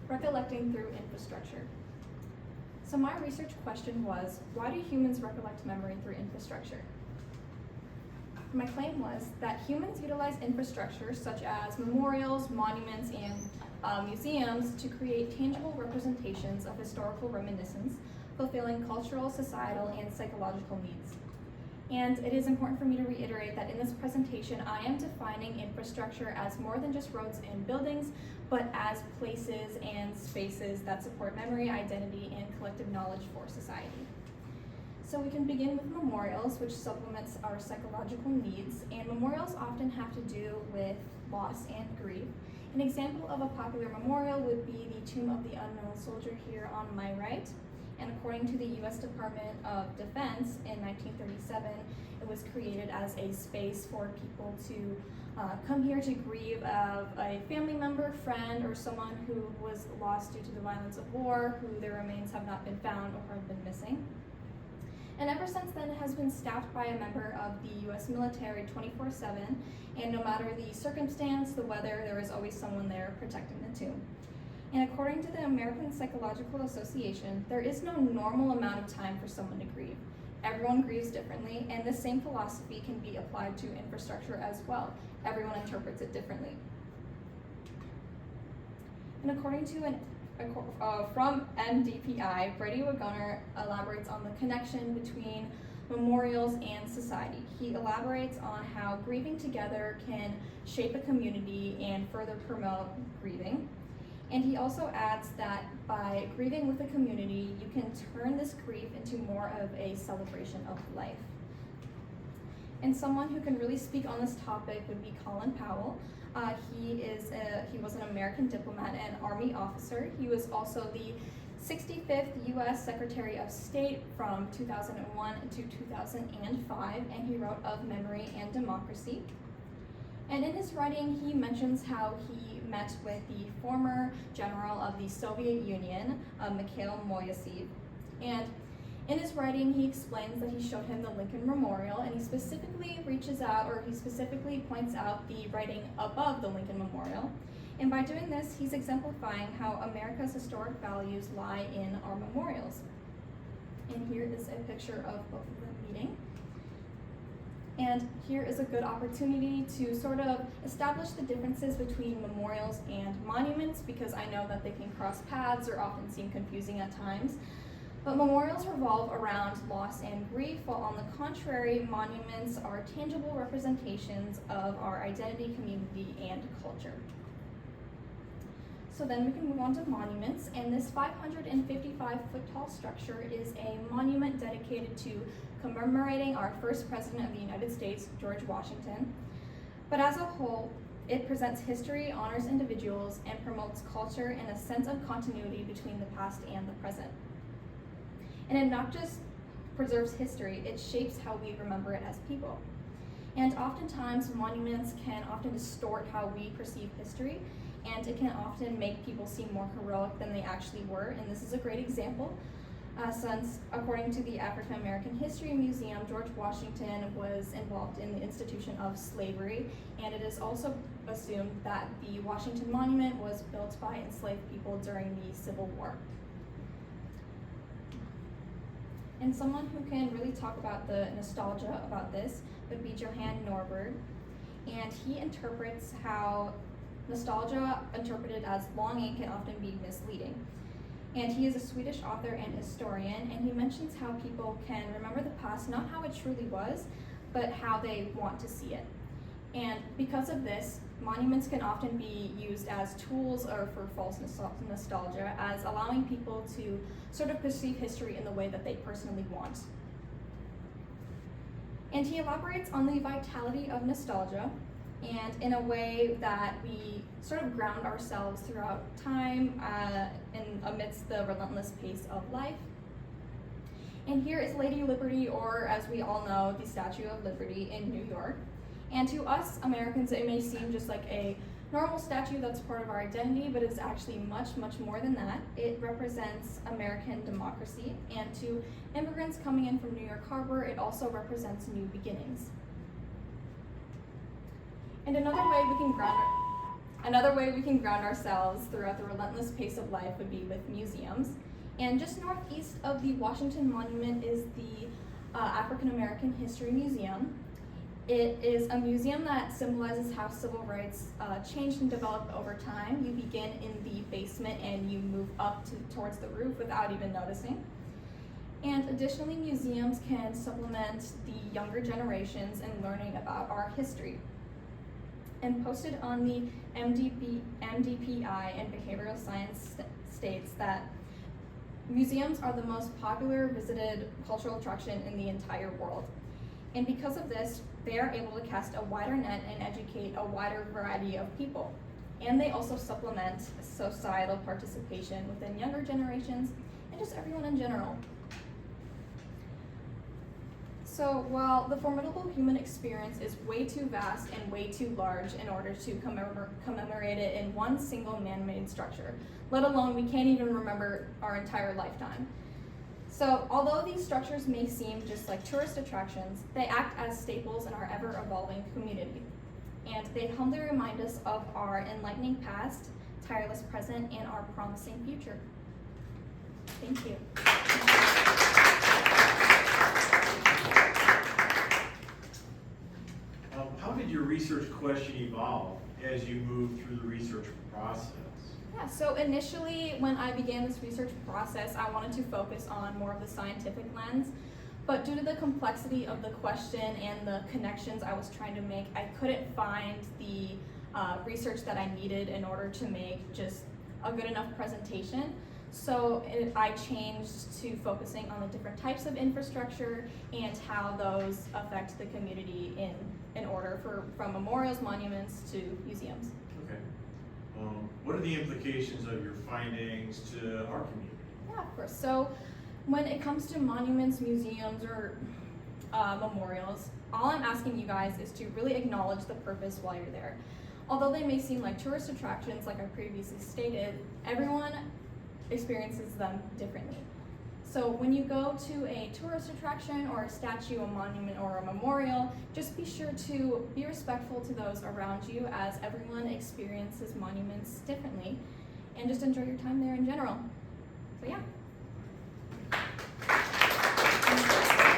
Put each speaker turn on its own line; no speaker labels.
Recollecting through infrastructure. So my research question was, why do humans recollect memory through infrastructure? My claim was that humans utilize infrastructure such as memorials, monuments, and museums to create tangible representations of historical reminiscence, fulfilling cultural, societal, and psychological needs. And it is important for me to reiterate that in this presentation, I am defining infrastructure as more than just roads and buildings, but as places and spaces that support memory, identity, and collective knowledge for society. So we can begin with memorials, which supplements our psychological needs, and memorials often have to do with loss and grief. An example of a popular memorial would be the Tomb of the Unknown Soldier here on my right. And according to the U.S. Department of Defense in 1937, it was created as a space for people to come here to grieve of a family member, friend, or someone who was lost due to the violence of war, who their remains have not been found or have been missing. And ever since then, it has been staffed by a member of the U.S. military 24/7, and no matter the circumstance, the weather, there is always someone there protecting the tomb. And according to the American Psychological Association, there is no normal amount of time for someone to grieve. Everyone grieves differently, and this same philosophy can be applied to infrastructure as well. Everyone interprets it differently. And according to from NDPI, Brady Waggoner elaborates on the connection between memorials and society. He elaborates on how grieving together can shape a community and further promote grieving. And he also adds that by grieving with a community, you can turn this grief into more of a celebration of life. And someone who can really speak on this topic would be Colin Powell. He was an American diplomat and Army officer. He was also the 65th U.S. Secretary of State from 2001 to 2005, and he wrote of memory and democracy. And in his writing, he mentions how he met with the former general of the Soviet Union, Mikhail Moiseev. And in his writing, he explains that he showed him the Lincoln Memorial, and he specifically points out the writing above the Lincoln Memorial. And by doing this, he's exemplifying how America's historic values lie in our memorials. And here is a picture of both of them meeting. And here is a good opportunity to sort of establish the differences between memorials and monuments, because I know that they can cross paths or often seem confusing at times. But memorials revolve around loss and grief, while on the contrary, monuments are tangible representations of our identity, community, and culture. So then we can move on to monuments, and this 555-foot-tall structure is a monument dedicated to commemorating our first president of the United States, George Washington. But as a whole, it presents history, honors individuals, and promotes culture and a sense of continuity between the past and the present. And it not just preserves history, it shapes how we remember it as people. And oftentimes, monuments can often distort how we perceive history, and it can often make people seem more heroic than they actually were. And this is a great example, since according to the African American History Museum, George Washington was involved in the institution of slavery, and it is also assumed that the Washington Monument was built by enslaved people during the Civil War. And someone who can really talk about the nostalgia about this would be Johan Norberg, and he interprets how nostalgia interpreted as longing can often be misleading. And he is a Swedish author and historian, and he mentions how people can remember the past, not how it truly was, but how they want to see it. And because of this, monuments can often be used as tools or for false nostalgia, as allowing people to sort of perceive history in the way that they personally want. And he elaborates on the vitality of nostalgia, and in a way that we sort of ground ourselves throughout time amidst the relentless pace of life. And here is Lady Liberty, or as we all know, the Statue of Liberty in New York. And to us Americans, it may seem just like a normal statue that's part of our identity, but it's actually much, much more than that. It represents American democracy, and to immigrants coming in from New York Harbor, it also represents new beginnings. And another way we can ground Another way we can ground ourselves throughout the relentless pace of life would be with museums. And just northeast of the Washington Monument is the African American History Museum. It is a museum that symbolizes how civil rights changed and developed over time. You begin in the basement and you move up towards the roof without even noticing. And additionally, museums can supplement the younger generations in learning about our history. And posted on the MDPI and behavioral science states that museums are the most popular visited cultural attraction in the entire world. And because of this, they are able to cast a wider net and educate a wider variety of people. And they also supplement societal participation within younger generations and just everyone in general. So while the formidable human experience is way too vast and way too large in order to commemorate it in one single man-made structure, let alone we can't even remember our entire lifetime. So although these structures may seem just like tourist attractions, they act as staples in our ever-evolving community. And they humbly remind us of our enlightening past, tireless present, and our promising future. Thank you.
How did your research question evolve as you moved through the research process?
Yeah, so initially when I began this research process, I wanted to focus on more of the scientific lens, but due to the complexity of the question and the connections I was trying to make, I couldn't find the research that I needed in order to make just a good enough presentation. So I changed to focusing on the different types of infrastructure and how those affect the community in order from memorials, monuments to museums.
Okay. What are the implications of your findings to our community?
Yeah, of course. So when it comes to monuments, museums, or memorials, all I'm asking you guys is to really acknowledge the purpose while you're there. Although they may seem like tourist attractions, like I previously stated, everyone experiences them differently. So when you go to a tourist attraction or a statue, a monument, or a memorial, just be sure to be respectful to those around you, as everyone experiences monuments differently, and just enjoy your time there in general. So yeah.